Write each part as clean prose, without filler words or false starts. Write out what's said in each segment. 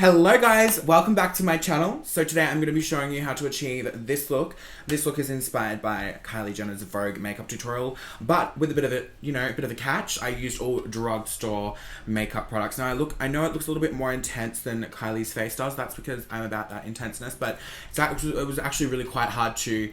Hello guys, welcome back to my channel. So today I'm going to be showing you how to achieve this look. This look is inspired by Kylie Jenner's Vogue makeup tutorial, but with a bit of a, a bit of a catch. I used all drugstore makeup products. Now I know it looks a little bit more intense than Kylie's face does. That's because I'm about that intenseness, but it was actually really quite hard to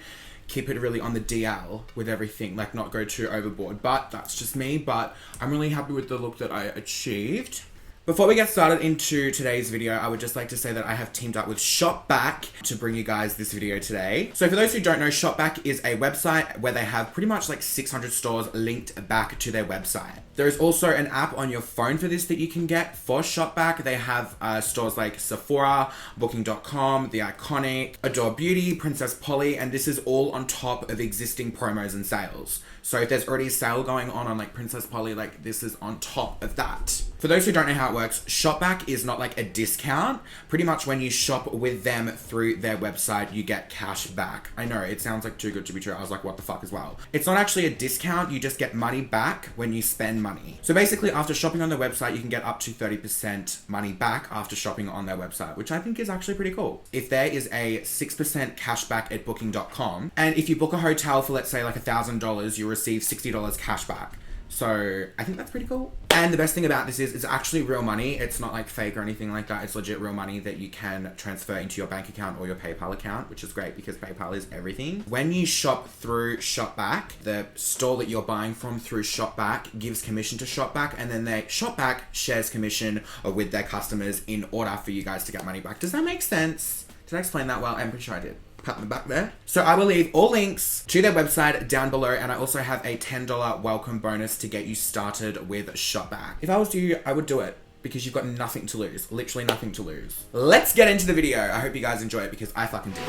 keep it really on the DL with everything, like not go too overboard. But that's just me, but I'm really happy with the look that I achieved. Before we get started into today's video, I would just like to say that I have teamed up with Shopback to bring you guys this video today. So for those who don't know, Shopback is a website where they have pretty much like 600 stores linked back to their website. There is also an app on your phone for this that you can get for Shopback. They have stores like Sephora, Booking.com, The Iconic, Adore Beauty, Princess Polly, and this is all on top of existing promos and sales. So if there's already a sale going on like Princess Polly, like this is on top of that. For those who don't know how it works, Shopback is not like a discount. Pretty much when you shop with them through their website, you get cash back. I know, it sounds like too good to be true. I was like, what the fuck as well. It's not actually a discount, you just get money back when you spend money. So basically after shopping on their website, you can get up to 30% money back after shopping on their website, which I think is actually pretty cool. If there is a 6% cash back at Booking.com, and if you book a hotel for let's say like $1,000, you receive $60 cash back. So I think that's pretty cool. And the best thing about this is it's actually real money. It's not like fake or anything like that. It's legit real money that you can transfer into your bank account or your PayPal account, which is great because PayPal is everything. When you shop through Shopback, the store that you're buying from through Shopback gives commission to Shopback, and then Shopback shares commission with their customers in order for you guys to get money back. Does that make sense? Did I explain that well? I'm pretty sure I did. Pat in the back there. So I will leave all links to their website down below, and I also have a $10 welcome bonus to get you started with Shopback. If I was you, I would do it because you've got nothing to lose. Literally nothing to lose. Let's get into the video. I hope you guys enjoy it because I fucking did.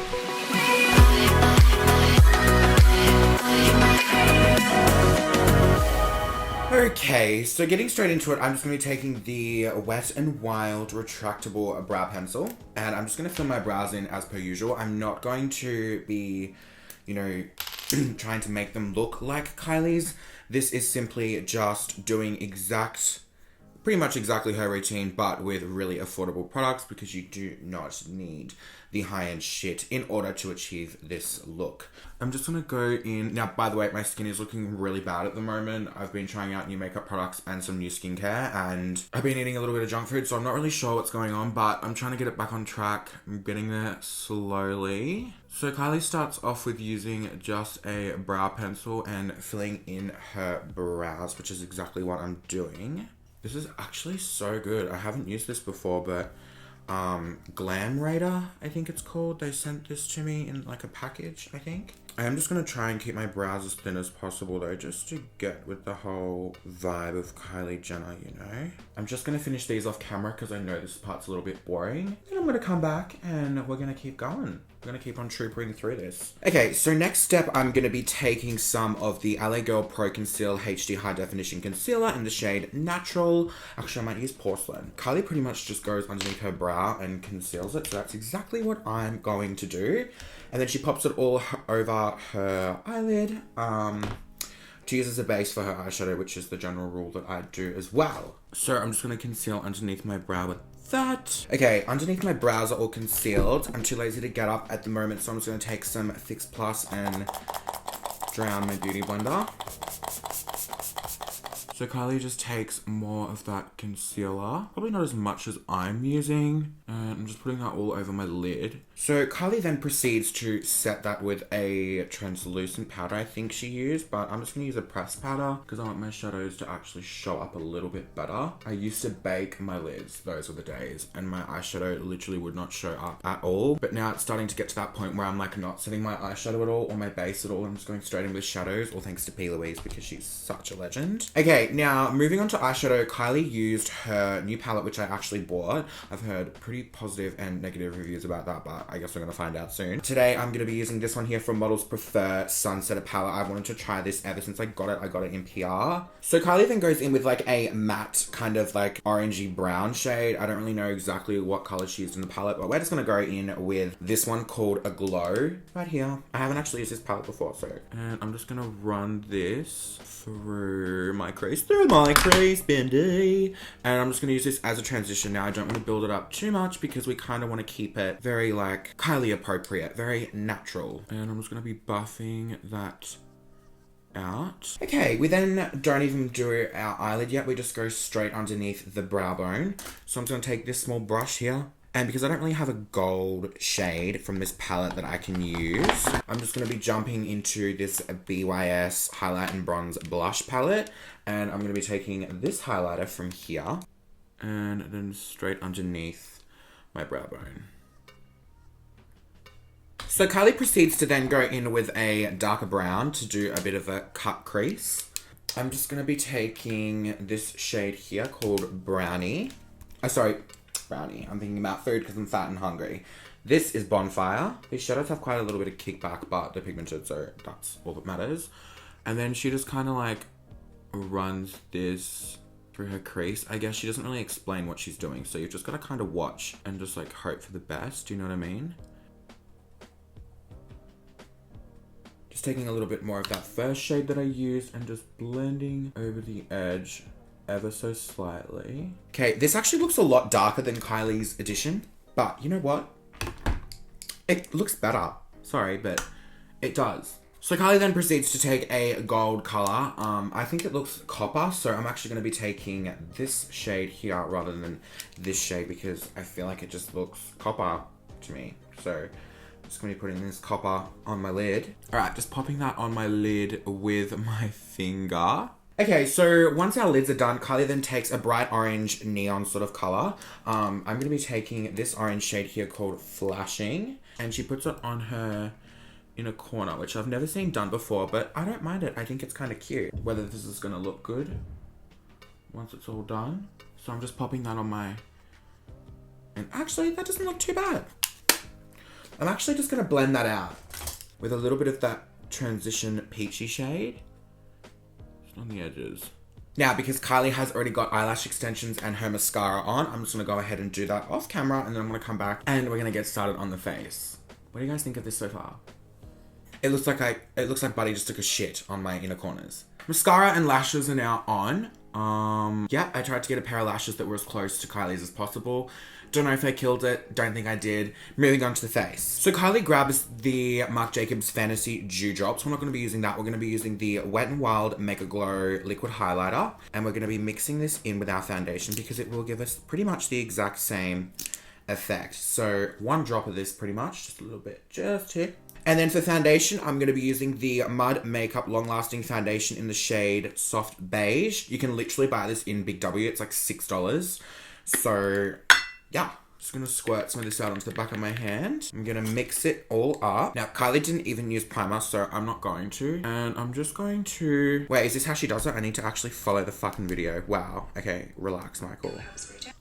Okay, so getting straight into it, I'm just going to be taking the Wet n Wild retractable brow pencil, and I'm just going to fill my brows in as per usual. I'm not going to be, trying to make them look like Kylie's. This is simply just doing pretty much exactly her routine, but with really affordable products because you do not need the high-end shit in order to achieve this look. I'm just gonna go in. Now, by the way, my skin is looking really bad at the moment. I've been trying out new makeup products and some new skincare, and I've been eating a little bit of junk food, so I'm not really sure what's going on, but I'm trying to get it back on track. I'm getting there slowly. So Kylie starts off with using just a brow pencil and filling in her brows, which is exactly what I'm doing. This is actually so good. I haven't used this before, but Glam Radar, I think it's called. They sent this to me in like a package, I think. I am just going to try and keep my brows as thin as possible though, just to get with the whole vibe of Kylie Jenner, I'm just going to finish these off camera because I know this part's a little bit boring. Then I'm going to come back and we're going to keep going. We're going to keep on troopering through this. Okay, so next step, I'm going to be taking some of the LA Girl Pro Conceal HD High Definition Concealer in the shade Natural. Actually, I might use Porcelain. Kylie pretty much just goes underneath her brow and conceals it, so that's exactly what I'm going to do. And then she pops it all over her eyelid to use as a base for her eyeshadow, which is the general rule that I do as well. So I'm just going to conceal underneath my brow with that. Okay, underneath my brows are all concealed. I'm too lazy to get up at the moment, so I'm just going to take some Fix Plus and drown my beauty blender. So Kylie just takes more of that concealer, probably not as much as I'm using, and I'm just putting that all over my lid. So Kylie then proceeds to set that with a translucent powder I think she used, but I'm just going to use a pressed powder because I want my shadows to actually show up a little bit better. I used to bake my lids, those were the days, and my eyeshadow literally would not show up at all. But now it's starting to get to that point where I'm like not setting my eyeshadow at all or my base at all. I'm just going straight in with shadows, all thanks to P. Louise because she's such a legend. Okay, now moving on to eyeshadow, Kylie used her new palette, which I actually bought. I've heard pretty positive and negative reviews about that, but I guess we're gonna find out soon. Today, I'm gonna be using this one here from Models Prefer Sunsetter palette. I wanted to try this ever since I got it. I got it in PR. So Kylie then goes in with like a matte kind of like orangey brown shade. I don't really know exactly what color she used in the palette, but we're just gonna go in with this one called Aglow right here. I haven't actually used this palette before, and I'm just gonna run this through my crease crease through my crease bendy. And I'm just going to use this as a transition now. I don't want to build it up too much because we kind of want to keep it very like Kylie appropriate, very natural. And I'm just going to be buffing that out. Okay, we then don't even do our eyelid yet. We just go straight underneath the brow bone. So I'm just going to take this small brush here. And because I don't really have a gold shade from this palette that I can use, I'm just going to be jumping into this BYS Highlight and Bronze Blush palette. And I'm going to be taking this highlighter from here and then straight underneath my brow bone. So Kylie proceeds to then go in with a darker brown to do a bit of a cut crease. I'm just going to be taking this shade here called Brownie. Brownie. I'm thinking about food because I'm fat and hungry. This is Bonfire. These shadows have quite a little bit of kickback, but they're pigmented, so that's all that matters. And then she just kind of like runs this through her crease. I guess she doesn't really explain what she's doing, so you've just got to kind of watch and just like hope for the best. Do you know what I mean? Just taking a little bit more of that first shade that I used and just blending over the edge ever so slightly. Okay, this actually looks a lot darker than Kylie's edition, but you know what? It looks better. Sorry, but it does. So Kylie then proceeds to take a gold color. I think it looks copper, so I'm actually going to be taking this shade here rather than this shade because I feel like it just looks copper to me. So I'm just going to be putting this copper on my lid. All right, just popping that on my lid with my finger. Okay, so once our lids are done, Kylie then takes a bright orange neon sort of color. I'm going to be taking this orange shade here called Flashing, and she puts it on her inner corner, which I've never seen done before, but I don't mind it. I think it's kind of cute. Whether this is going to look good once it's all done. So I'm just popping that on my... And actually, that doesn't look too bad. I'm actually just going to blend that out with a little bit of that transition peachy shade on the edges. Now, because Kylie has already got eyelash extensions and her mascara on, I'm just going to go ahead and do that off camera, and then I'm going to come back and we're going to get started on the face. What do you guys think of this so far? It looks like Buddy just took a shit on my inner corners. Mascara and lashes are now on. Yeah, I tried to get a pair of lashes that were as close to Kylie's as possible. Don't know if I killed it. Don't think I did. Moving on to the face. So Kylie grabs the Marc Jacobs Fantasy Dew Drops. We're not going to be using that. We're going to be using the Wet n Wild Make a Glow Liquid Highlighter. And we're going to be mixing this in with our foundation because it will give us pretty much the exact same effect. So one drop of this pretty much. Just a little bit. Just here. And then for foundation, I'm going to be using the Mud Makeup Long Lasting Foundation in the shade Soft Beige. You can literally buy this in Big W. It's like $6. So yeah, just going to squirt some of this out onto the back of my hand. I'm going to mix it all up. Now, Kylie didn't even use primer, so I'm not going to. And I'm just going to... Wait, is this how she does it? I need to actually follow the fucking video. Wow. Okay, relax, Michael.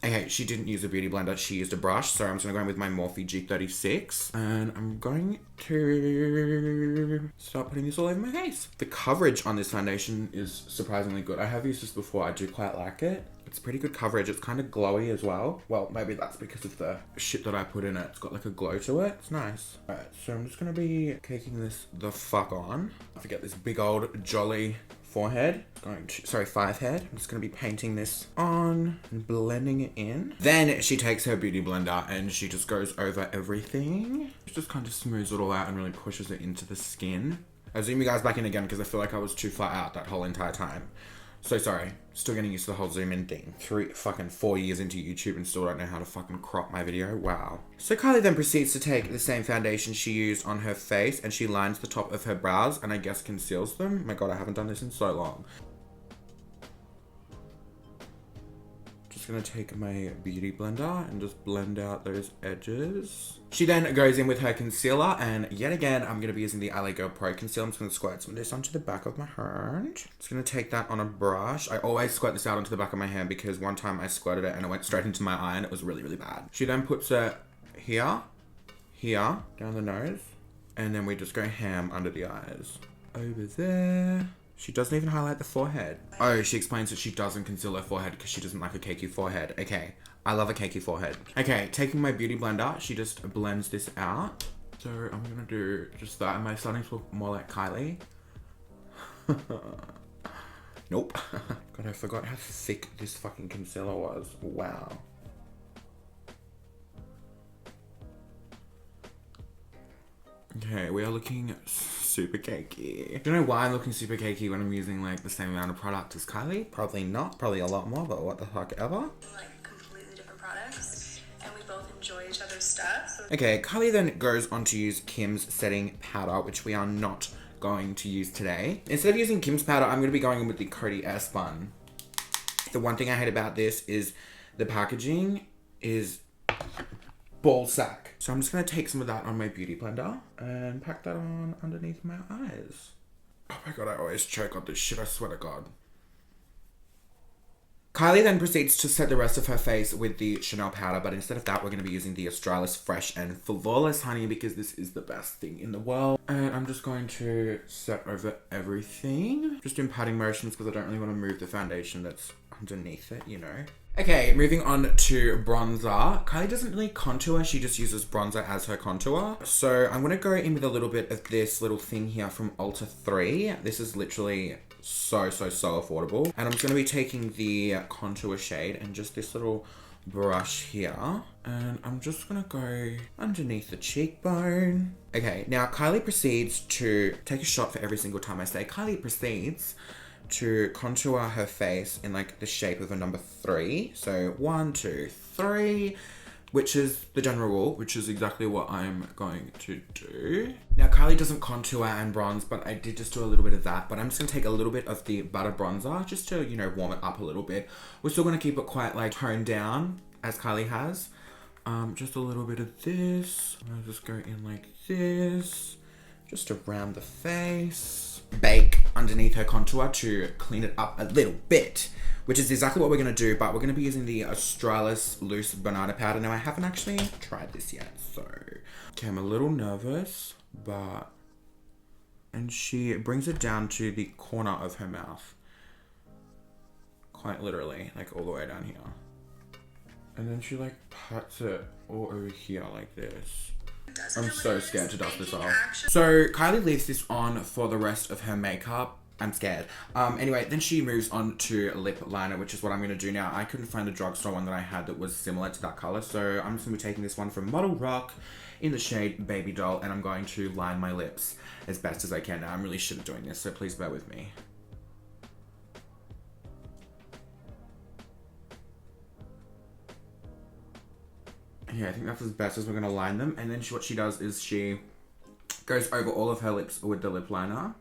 Okay, she didn't use a beauty blender. She used a brush. So I'm just going to go in with my Morphe G36. And I'm going to start putting this all over my face. The coverage on this foundation is surprisingly good. I have used this before. I do quite like it. It's pretty good coverage. It's kind of glowy as well. Well, maybe that's because of the shit that I put in it. It's got like a glow to it. It's nice. Alright, so I'm just going to be caking this the fuck on. I forget this big old jolly forehead. Five head. I'm just going to be painting this on and blending it in. Then she takes her beauty blender and she just goes over everything. She just kind of smooths it all out and really pushes it into the skin. I'll zoom you guys back in again because I feel like I was too far out that whole entire time. So sorry, still getting used to the whole zoom in thing. 4 years into YouTube and still don't know how to fucking crop my video. Wow. So Kylie then proceeds to take the same foundation she used on her face and she lines the top of her brows and I guess conceals them. My God, I haven't done this in so long. Just gonna take my beauty blender and just blend out those edges. She then goes in with her concealer and yet again, I'm gonna be using the LA Girl Pro Concealer. I'm just gonna squirt some of this onto the back of my hand. Just gonna take that on a brush. I always squirt this out onto the back of my hand because one time I squirted it and it went straight into my eye and it was really, really bad. She then puts it here, down the nose, and then we just go ham under the eyes. Over there. She doesn't even highlight the forehead. Oh, she explains that she doesn't conceal her forehead because she doesn't like a cakey forehead. Okay, I love a cakey forehead. Okay, taking my beauty blender, she just blends this out. So I'm gonna do just that. Am I starting to look more like Kylie? Nope. God, I forgot how thick this fucking concealer was. Wow. Okay, we are looking super cakey. Do you know why I'm looking super cakey when I'm using like the same amount of product as Kylie? Probably not, probably a lot more, but what the fuck ever. Like completely different products, and we both enjoy each other's stuff. So okay, Kylie then goes on to use Kim's setting powder, which we are not going to use today. Instead of using Kim's powder, I'm going to be going in with the Coty Airspun. The one thing I hate about this is the packaging is ball sack. So I'm just going to take some of that on my beauty blender and pack that on underneath my eyes. Oh my god, I always choke on this shit, I swear to god. Kylie then proceeds to set the rest of her face with the Chanel powder, but instead of that, we're going to be using the Australis Fresh and Flawless Honey because this is the best thing in the world. And I'm just going to set over everything. Just doing patting motions because I don't really want to move the foundation that's underneath it, you know. Okay, moving on to bronzer. Kylie doesn't really contour, she just uses bronzer as her contour. So I'm going to go in with a little bit of this little thing here from Ulta 3. This is literally so affordable. And I'm just going to be taking the contour shade and just this little brush here. And I'm just going to go underneath the cheekbone. Okay, now Kylie proceeds to take a shot for every single time I say. Kylie proceeds to contour her face in like the shape of a number 3. So 1, 2, 3, which is the general rule, which is exactly what I'm going to do. Now Kylie doesn't contour and bronze, but I did just do a little bit of that. But I'm just gonna take a little bit of the butter bronzer just to, you know, warm it up a little bit. We're still gonna keep it quite like toned down as Kylie has. Just a little bit of this. I'll just go in like this, just around the face. Bake underneath her contour to clean it up a little bit, which is exactly what we're going to do, but we're going to be using the Australis Loose Banana Powder. Now, I haven't actually tried this yet, so... Okay, I'm a little nervous, but... And she brings it down to the corner of her mouth. Quite literally, like all the way down here. And then she like pats it all over here like this. I'm so scared to dust this off. So Kylie leaves this on for the rest of her makeup. I'm scared. Anyway, then she moves on to lip liner, which is what I'm going to do now. I couldn't find a drugstore one that I had that was similar to that color. So I'm just going to be taking this one from Model Rock in the shade Baby Doll. And I'm going to line my lips as best as I can. Now, I'm really shit at doing this, so please bear with me. Yeah, I think that's as best as we're going to line them. And then what she does is she goes over all of her lips with the lip liner.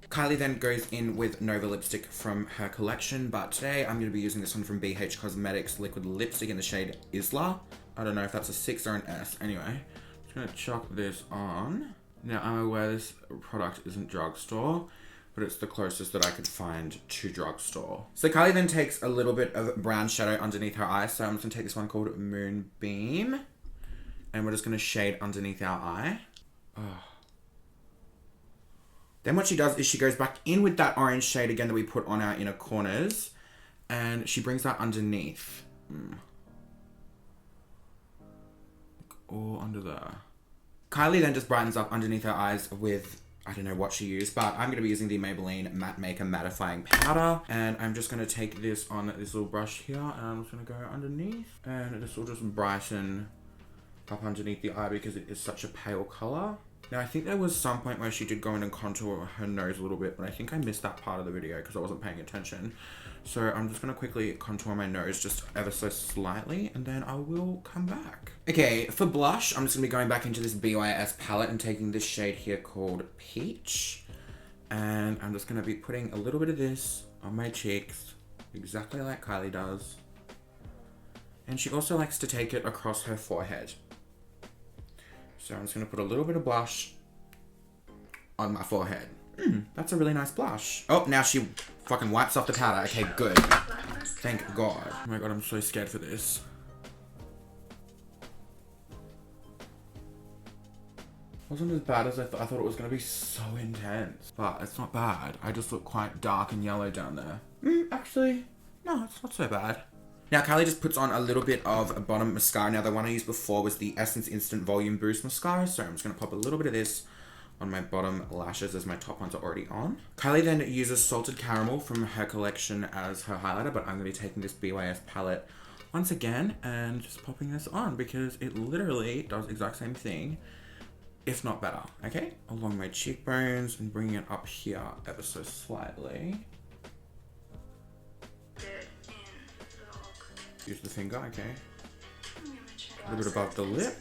Kylie then goes in with Nova lipstick from her collection, but today I'm going to be using this one from BH Cosmetics liquid lipstick in the shade Isla. I don't know if that's a 6 or an S. Anyway, I'm just going to chuck this on. Now, I'm aware this product isn't Drugstore, but it's the closest that I could find to Drugstore. So Kylie then takes a little bit of brown shadow underneath her eye. So I'm just gonna take this one called Moonbeam. And we're just gonna shade underneath our eye. Oh. Then what she does is she goes back in with that orange shade again that we put on our inner corners. And she brings that underneath. All under there. Kylie then just brightens up underneath her eyes with... I don't know what she used, but I'm going to be using the Maybelline Matte Maker Mattifying Powder. And I'm just going to take this on this little brush here, and I'm just going to go underneath. And this will just brighten up underneath the eye because it is such a pale colour. Now, I think there was some point where she did go in and contour her nose a little bit, but I think I missed that part of the video because I wasn't paying attention. So I'm just going to quickly contour my nose just ever so slightly, and then I will come back. Okay, for blush, I'm just going to be going back into this BYS palette and taking this shade here called Peach. And I'm just going to be putting a little bit of this on my cheeks, exactly like Kylie does. And she also likes to take it across her forehead. So I'm just going to put a little bit of blush on my forehead. That's a really nice blush. Oh, now she fucking wipes off the powder. Okay, good. Thank God. Oh my God, I'm so scared for this. Wasn't as bad as I thought. I thought it was going to be so intense. But it's not bad. I just look quite dark and yellow down there. Actually, no, it's not so bad. Now, Kylie just puts on a little bit of bottom mascara. Now, the one I used before was the Essence Instant Volume Boost Mascara. So I'm just going to pop a little bit of this on my bottom lashes as my top ones are already on. Kylie then uses Salted Caramel from her collection as her highlighter, but I'm going to be taking this BYS palette once again and just popping this on because it literally does the exact same thing, if not better, okay? Along my cheekbones and bringing it up here ever so slightly. Use the finger, okay? A little bit above the lip.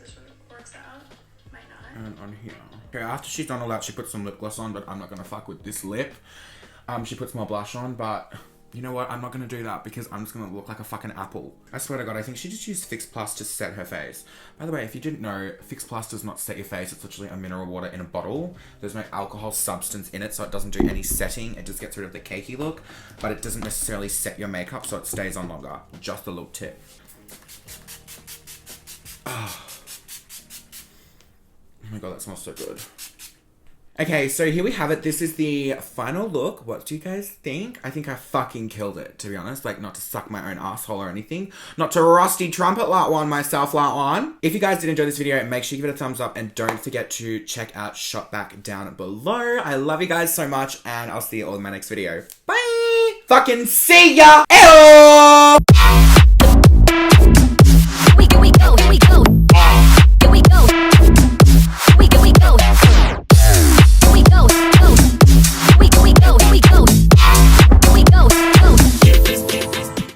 And on here. Okay, after she's done all that, she puts some lip gloss on, but I'm not gonna fuck with this lip. She puts more blush on, but you know what? I'm not gonna do that because I'm just gonna look like a fucking apple. I swear to God, I think she just used Fix Plus to set her face. By the way, if you didn't know, Fix Plus does not set your face. It's literally a mineral water in a bottle. There's no alcohol substance in it, so it doesn't do any setting. It just gets rid of the cakey look, but it doesn't necessarily set your makeup, so it stays on longer. Just a little tip. Oh my God, that smells so good. Okay, so here we have it. This is the final look. What do you guys think? I think I fucking killed it, to be honest. Like, not to suck my own asshole or anything. Not to rusty trumpet like one myself like one. If you guys did enjoy this video, make sure you give it a thumbs up and don't forget to check out Shopback down below. I love you guys so much and I'll see you all in my next video. Bye! Fucking see ya! Ew!